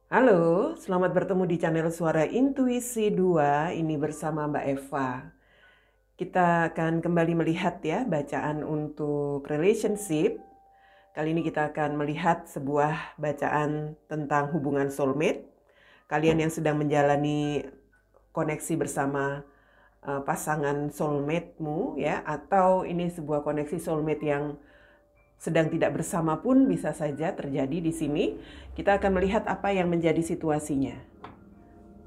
Halo, selamat bertemu di channel Suara Intuisi 2. Ini bersama Mbak Eva. Kita akan kembali melihat ya bacaan untuk relationship. Kali ini kita akan melihat sebuah bacaan tentang hubungan soulmate. Kalian yang sedang menjalani koneksi bersama pasangan soulmate-mu ya, atau ini sebuah koneksi soulmate yang sedang tidak bersama pun bisa saja terjadi di sini. Kita akan melihat apa yang menjadi situasinya.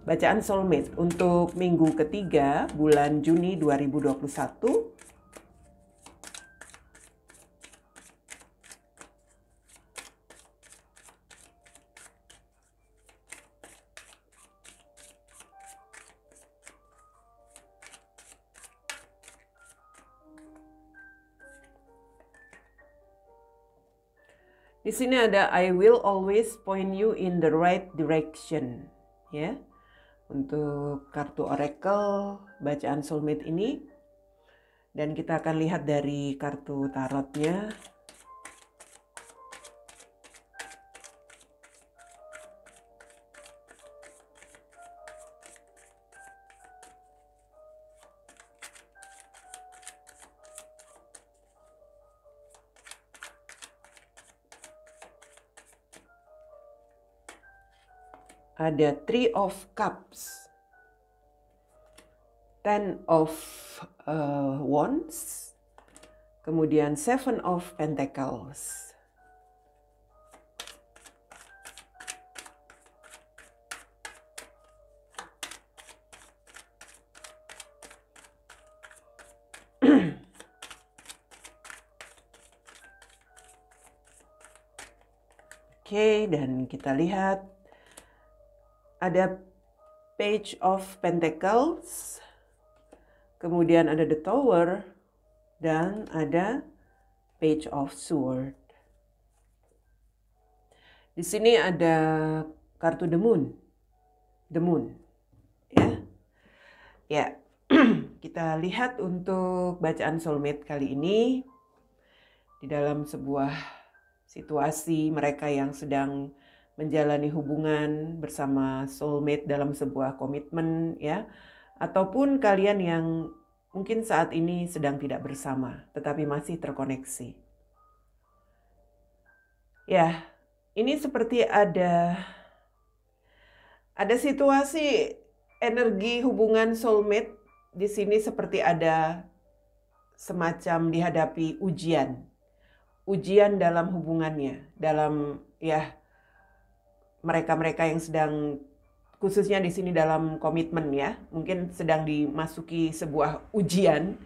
Bacaan soulmate untuk minggu ketiga bulan Juni 2021. Di sini ada I will always point you in the right direction, ya. Untuk kartu oracle bacaan soulmate ini, dan kita akan lihat dari kartu tarotnya. Ada Three of Cups, Ten of Wands, kemudian Seven of Pentacles. Oke, dan kita lihat ada Page of Pentacles, kemudian ada The Tower, dan ada Page of Sword. Di sini ada kartu The Moon. The Moon. Ya. Kita lihat untuk bacaan soulmate kali ini di dalam sebuah situasi mereka yang sedang menjalani hubungan bersama soulmate dalam sebuah komitmen ya, ataupun kalian yang mungkin saat ini sedang tidak bersama tetapi masih terkoneksi. Ya, ini seperti ada situasi energi hubungan soulmate di sini, seperti ada semacam dihadapi ujian dalam hubungannya, dalam ya mereka-mereka yang sedang, khususnya di sini dalam komitmen ya, mungkin sedang dimasuki sebuah ujian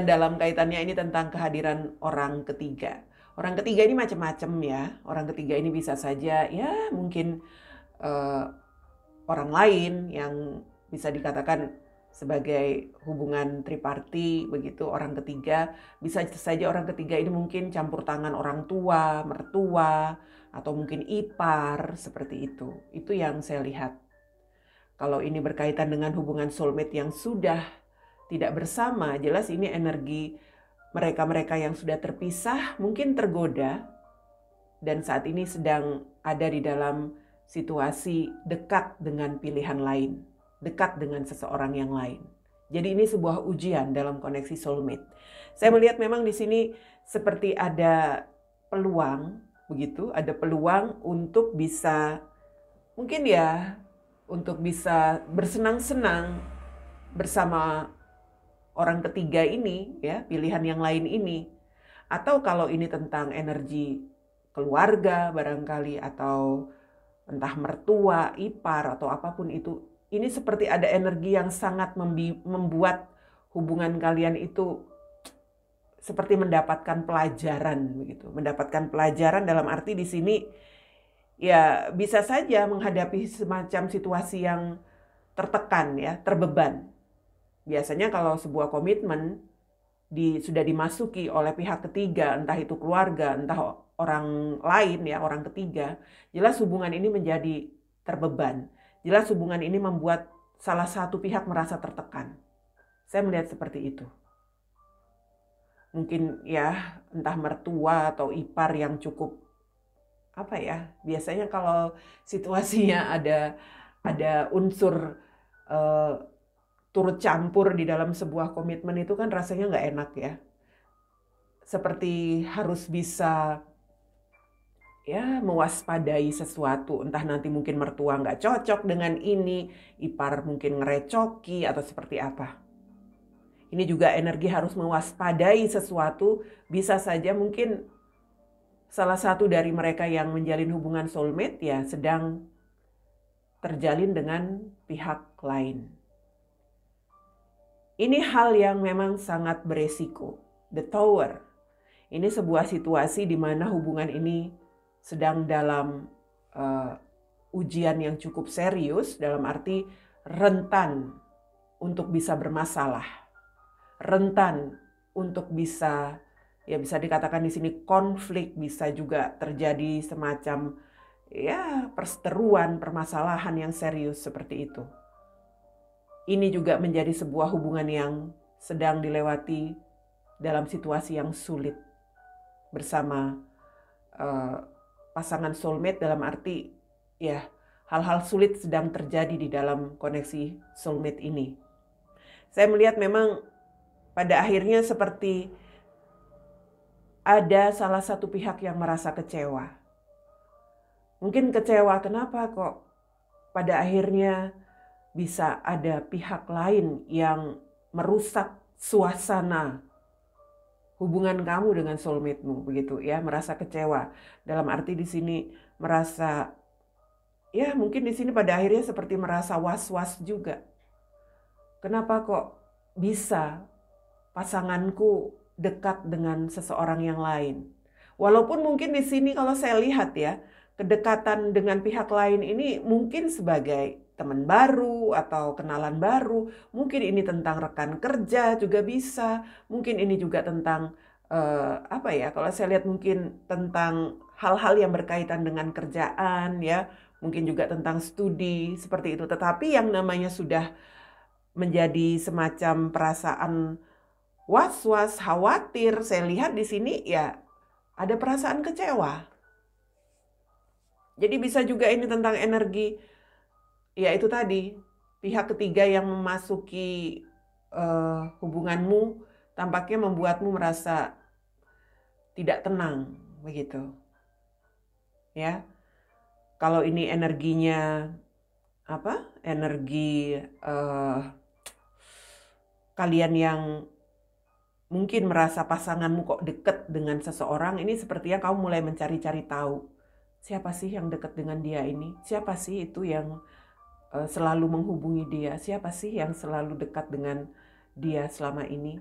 dalam kaitannya ini tentang kehadiran orang ketiga. Orang ketiga ini macam-macam ya. Orang ketiga ini bisa saja ya mungkin orang lain yang bisa dikatakan sebagai hubungan triparti begitu. Orang ketiga bisa saja, orang ketiga ini mungkin campur tangan orang tua, mertua, atau mungkin ipar, seperti itu. Itu yang saya lihat. Kalau ini berkaitan dengan hubungan soulmate yang sudah tidak bersama, jelas ini energi mereka-mereka yang sudah terpisah mungkin tergoda dan saat ini sedang ada di dalam situasi dekat dengan pilihan lain, dekat dengan seseorang yang lain. Jadi ini sebuah ujian dalam koneksi soulmate. Saya melihat memang di sini seperti ada peluang, begitu, ada peluang untuk bisa, mungkin ya, untuk bisa bersenang-senang bersama orang ketiga ini, ya, pilihan yang lain ini. Atau kalau ini tentang energi keluarga barangkali, atau entah mertua, ipar, atau apapun itu, ini seperti ada energi yang sangat membuat hubungan kalian itu seperti mendapatkan pelajaran begitu. Mendapatkan pelajaran dalam arti di sini ya bisa saja menghadapi semacam situasi yang tertekan ya, terbeban. Biasanya kalau sebuah komitmen sudah dimasuki oleh pihak ketiga, entah itu keluarga, entah orang lain ya, orang ketiga, jelas hubungan ini menjadi terbeban. Jelas hubungan ini membuat salah satu pihak merasa tertekan. Saya melihat seperti itu. Mungkin ya entah mertua atau ipar yang cukup apa ya? Biasanya kalau situasinya ada unsur eh, turut campur di dalam sebuah komitmen itu kan rasanya nggak enak ya. Seperti harus bisa ya mewaspadai sesuatu, entah nanti mungkin mertua nggak cocok dengan ini, ipar mungkin ngerecoki atau seperti apa. Ini juga energi harus mewaspadai sesuatu, bisa saja mungkin salah satu dari mereka yang menjalin hubungan soulmate ya sedang terjalin dengan pihak lain. Ini hal yang memang sangat beresiko. The Tower. Ini sebuah situasi di mana hubungan ini sedang dalam ujian yang cukup serius, dalam arti rentan untuk bisa bermasalah, rentan untuk bisa, ya bisa dikatakan di sini konflik, bisa juga terjadi semacam ya perseteruan, permasalahan yang serius seperti itu. Ini juga menjadi sebuah hubungan yang sedang dilewati dalam situasi yang sulit bersama pasangan soulmate, dalam arti ya hal-hal sulit sedang terjadi di dalam koneksi soulmate ini. Saya melihat memang pada akhirnya seperti ada salah satu pihak yang merasa kecewa. Mungkin kecewa kenapa kok pada akhirnya bisa ada pihak lain yang merusak suasana hubungan kamu dengan soulmate-mu, begitu ya, merasa kecewa. Dalam arti di sini merasa, ya mungkin di sini pada akhirnya seperti merasa was-was juga. Kenapa kok bisa pasanganku dekat dengan seseorang yang lain? Walaupun mungkin di sini kalau saya lihat ya, kedekatan dengan pihak lain ini mungkin sebagai teman baru atau kenalan baru, mungkin ini tentang rekan kerja juga bisa, mungkin ini juga tentang apa ya, kalau saya lihat mungkin tentang hal-hal yang berkaitan dengan kerjaan ya, mungkin juga tentang studi seperti itu. Tetapi yang namanya sudah menjadi semacam perasaan was-was, khawatir, saya lihat di sini ya ada perasaan kecewa. Jadi bisa juga ini tentang energi, ya itu tadi, pihak ketiga yang memasuki hubunganmu tampaknya membuatmu merasa tidak tenang, begitu. Ya, kalau ini energinya apa? Energi kalian yang mungkin merasa pasanganmu kok deket dengan seseorang, ini sepertinya kamu mulai mencari-cari tahu. Siapa sih yang dekat dengan dia ini? Siapa sih itu yang selalu menghubungi dia? Siapa sih yang selalu dekat dengan dia selama ini?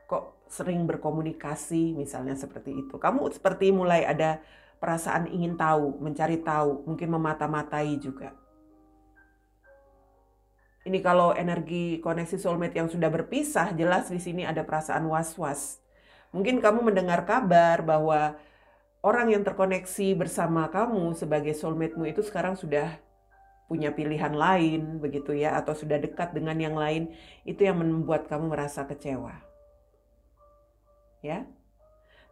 Kok sering berkomunikasi, misalnya seperti itu. Kamu seperti mulai ada perasaan ingin tahu, mencari tahu, mungkin memata-matai juga. Ini kalau energi koneksi soulmate yang sudah berpisah, jelas di sini ada perasaan was-was. Mungkin kamu mendengar kabar bahwa orang yang terkoneksi bersama kamu sebagai soulmate-mu itu sekarang sudah punya pilihan lain, begitu ya, atau sudah dekat dengan yang lain, itu yang membuat kamu merasa kecewa. Ya.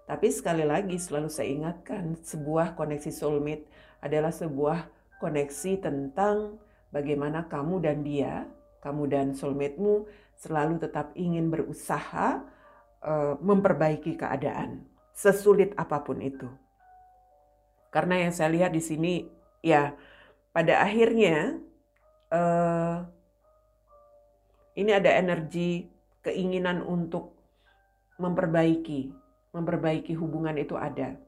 Tapi sekali lagi selalu saya ingatkan, sebuah koneksi soulmate adalah sebuah koneksi tentang bagaimana kamu dan dia, kamu dan soulmate-mu selalu tetap ingin berusaha memperbaiki keadaan, sesulit apapun itu. Karena yang saya lihat di sini, ya pada akhirnya ini ada energi keinginan untuk memperbaiki hubungan itu ada.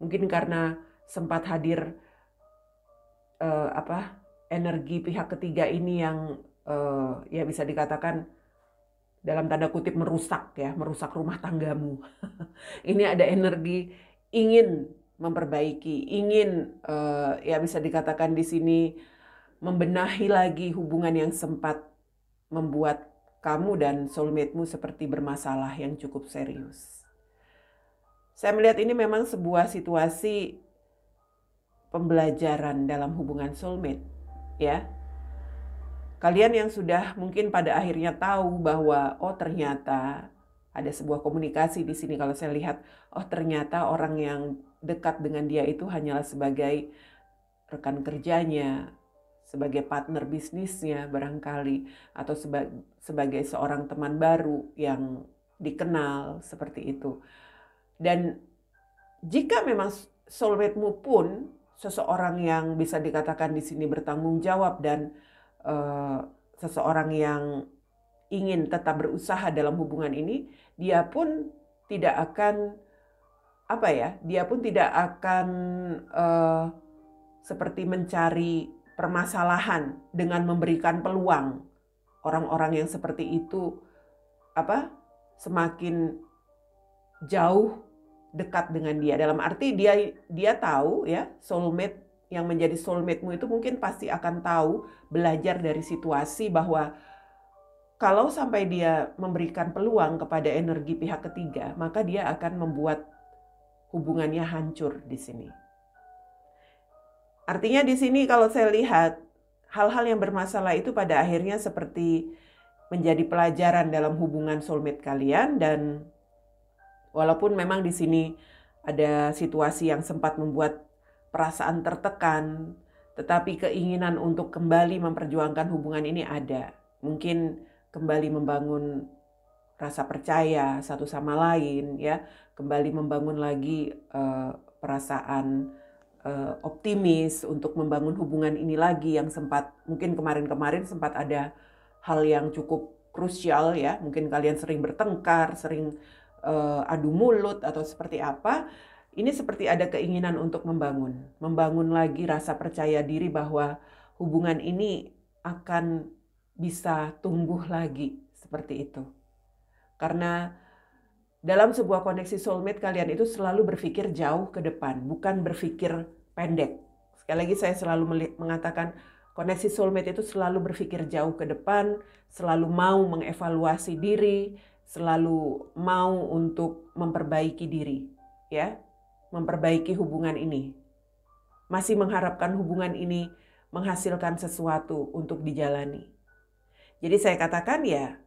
Mungkin karena sempat hadir energi pihak ketiga ini yang ya bisa dikatakan dalam tanda kutip merusak rumah tanggamu. Ini ada energi ingin memperbaiki, ingin ya bisa dikatakan di sini membenahi lagi hubungan yang sempat membuat kamu dan soulmate-mu seperti bermasalah yang cukup serius. Saya melihat ini memang sebuah situasi pembelajaran dalam hubungan soulmate, ya. Kalian yang sudah mungkin pada akhirnya tahu bahwa oh ternyata ada sebuah komunikasi di sini kalau saya lihat, oh ternyata orang yang dekat dengan dia itu hanyalah sebagai rekan kerjanya, sebagai partner bisnisnya barangkali, atau sebagai seorang teman baru yang dikenal seperti itu. Dan jika memang soulmate-mu pun seseorang yang bisa dikatakan di sini bertanggung jawab dan seseorang yang ingin tetap berusaha dalam hubungan ini, dia pun tidak akan dia pun tidak akan seperti mencari permasalahan dengan memberikan peluang. Orang-orang yang seperti itu semakin jauh dekat dengan dia. Dalam arti dia tahu ya, soulmate yang menjadi soulmate-mu itu mungkin pasti akan tahu, belajar dari situasi bahwa kalau sampai dia memberikan peluang kepada energi pihak ketiga, maka dia akan membuat hubungannya hancur di sini. Artinya di sini kalau saya lihat hal-hal yang bermasalah itu pada akhirnya seperti menjadi pelajaran dalam hubungan soulmate kalian, dan walaupun memang di sini ada situasi yang sempat membuat perasaan tertekan, tetapi keinginan untuk kembali memperjuangkan hubungan ini ada. Mungkin kembali membangun rasa percaya satu sama lain, ya, kembali membangun lagi perasaan optimis untuk membangun hubungan ini lagi yang sempat mungkin kemarin-kemarin sempat ada hal yang cukup krusial ya, mungkin kalian sering bertengkar, sering adu mulut atau seperti apa. Ini seperti ada keinginan untuk membangun lagi rasa percaya diri bahwa hubungan ini akan bisa tumbuh lagi seperti itu. Karena dalam sebuah koneksi soulmate kalian itu selalu berpikir jauh ke depan, bukan berpikir pendek. Sekali lagi saya selalu mengatakan koneksi soulmate itu selalu berpikir jauh ke depan, selalu mau mengevaluasi diri, selalu mau untuk memperbaiki diri, ya, memperbaiki hubungan ini. Masih mengharapkan hubungan ini menghasilkan sesuatu untuk dijalani. Jadi saya katakan ya,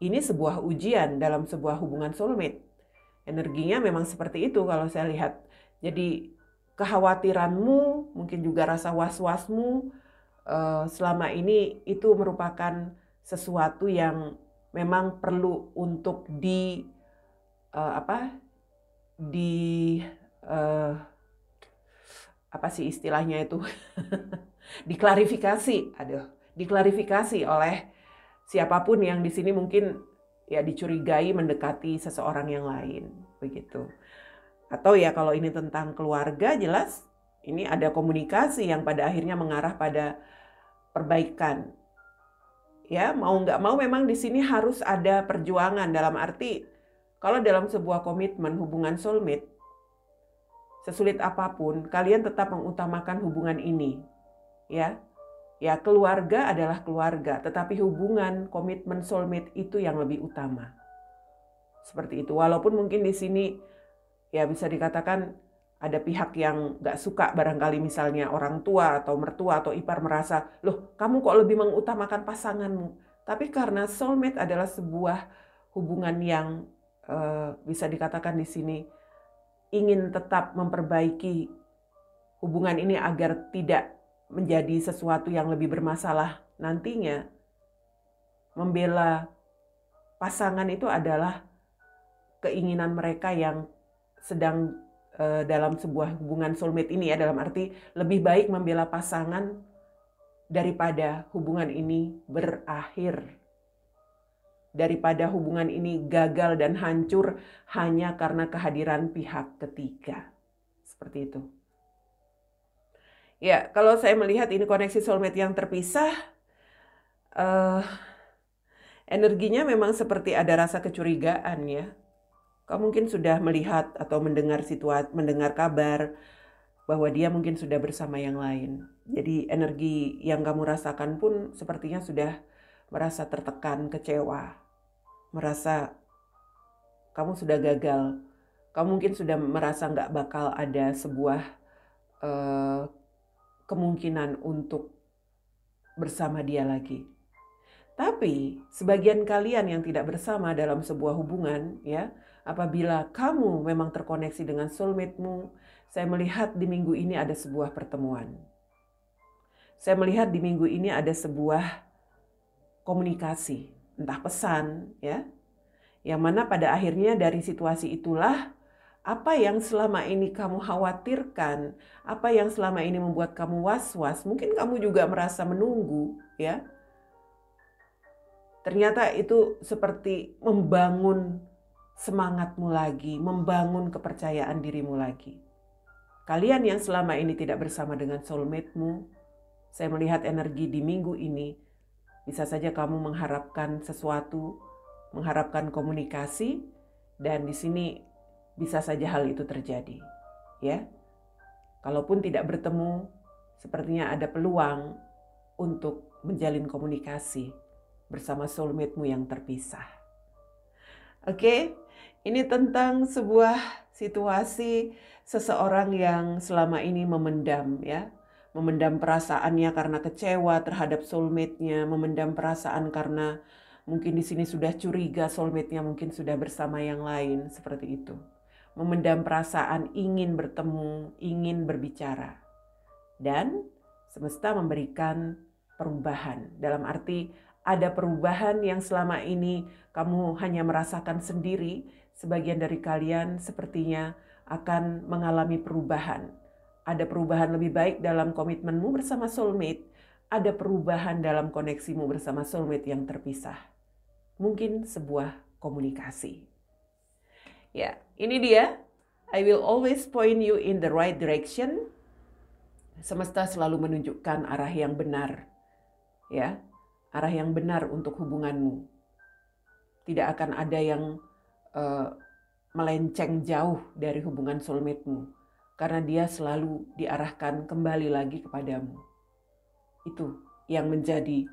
ini sebuah ujian dalam sebuah hubungan soulmate. Energinya memang seperti itu kalau saya lihat. Jadi kekhawatiranmu, mungkin juga rasa was-wasmu selama ini itu merupakan sesuatu yang memang perlu untuk diklarifikasi oleh siapapun yang di sini mungkin ya dicurigai mendekati seseorang yang lain, begitu. Atau ya kalau ini tentang keluarga, jelas ini ada komunikasi yang pada akhirnya mengarah pada perbaikan. Ya, mau nggak mau memang di sini harus ada perjuangan, dalam arti kalau dalam sebuah komitmen hubungan soulmate, sesulit apapun kalian tetap mengutamakan hubungan ini. Ya, keluarga adalah keluarga, tetapi hubungan komitmen soulmate itu yang lebih utama. Seperti itu. Walaupun mungkin di sini ya bisa dikatakan ada pihak yang nggak suka, barangkali misalnya orang tua atau mertua atau ipar merasa, loh kamu kok lebih mengutamakan pasanganmu. Tapi karena soulmate adalah sebuah hubungan yang bisa dikatakan di sini ingin tetap memperbaiki hubungan ini agar tidak menjadi sesuatu yang lebih bermasalah nantinya. Membela pasangan itu adalah keinginan mereka yang sedang dalam sebuah hubungan soulmate ini ya, dalam arti lebih baik membela pasangan daripada hubungan ini berakhir, daripada hubungan ini gagal dan hancur hanya karena kehadiran pihak ketiga. Seperti itu. Ya, kalau saya melihat ini koneksi soulmate yang terpisah, energinya memang seperti ada rasa kecurigaan ya. Kamu mungkin sudah melihat atau mendengar kabar bahwa dia mungkin sudah bersama yang lain. Jadi energi yang kamu rasakan pun sepertinya sudah merasa tertekan, kecewa, merasa kamu sudah gagal. Kamu mungkin sudah merasa nggak bakal ada sebuah kemungkinan untuk bersama dia lagi. Tapi sebagian kalian yang tidak bersama dalam sebuah hubungan, ya, apabila kamu memang terkoneksi dengan soulmate-mu, saya melihat di minggu ini ada sebuah pertemuan. Saya melihat di minggu ini ada sebuah komunikasi, entah pesan, ya, yang mana pada akhirnya dari situasi itulah apa yang selama ini kamu khawatirkan, apa yang selama ini membuat kamu was-was, mungkin kamu juga merasa menunggu, ya. Ternyata itu seperti membangun semangatmu lagi, membangun kepercayaan dirimu lagi. Kalian yang selama ini tidak bersama dengan soulmate-mu, saya melihat energi di minggu ini, bisa saja kamu mengharapkan sesuatu, mengharapkan komunikasi, dan di sini bisa saja hal itu terjadi. Ya, kalaupun tidak bertemu, sepertinya ada peluang untuk menjalin komunikasi bersama soulmate-mu yang terpisah. Oke, ini tentang sebuah situasi seseorang yang selama ini memendam, ya. Memendam perasaannya karena kecewa terhadap soulmate-nya, memendam perasaan karena mungkin di sini sudah curiga soulmate-nya mungkin sudah bersama yang lain, seperti itu. Memendam perasaan ingin bertemu, ingin berbicara. Dan semesta memberikan perubahan, dalam arti ada perubahan yang selama ini kamu hanya merasakan sendiri, sebagian dari kalian sepertinya akan mengalami perubahan. Ada perubahan lebih baik dalam komitmenmu bersama soulmate, ada perubahan dalam koneksimu bersama soulmate yang terpisah. Mungkin sebuah komunikasi. Ya, ini dia. I will always point you in the right direction. Semesta selalu menunjukkan arah yang benar. Ya, arah yang benar untuk hubunganmu. Tidak akan ada yang melenceng jauh dari hubungan soulmate-mu, karena dia selalu diarahkan kembali lagi kepadamu. Itu yang menjadi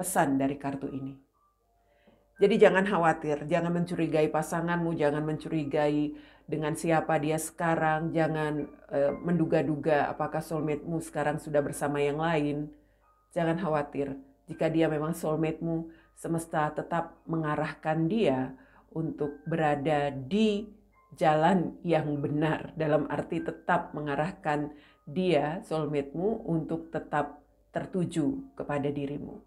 pesan dari kartu ini. Jadi jangan khawatir, jangan mencurigai pasanganmu, jangan mencurigai dengan siapa dia sekarang, jangan menduga-duga apakah soulmate-mu sekarang sudah bersama yang lain. Jangan khawatir. Jika dia memang soulmate-mu, semesta tetap mengarahkan dia untuk berada di jalan yang benar. Dalam arti tetap mengarahkan dia, soulmate-mu, untuk tetap tertuju kepada dirimu.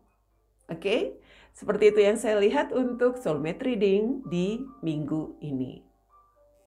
Oke? Seperti itu yang saya lihat untuk soulmate reading di minggu ini.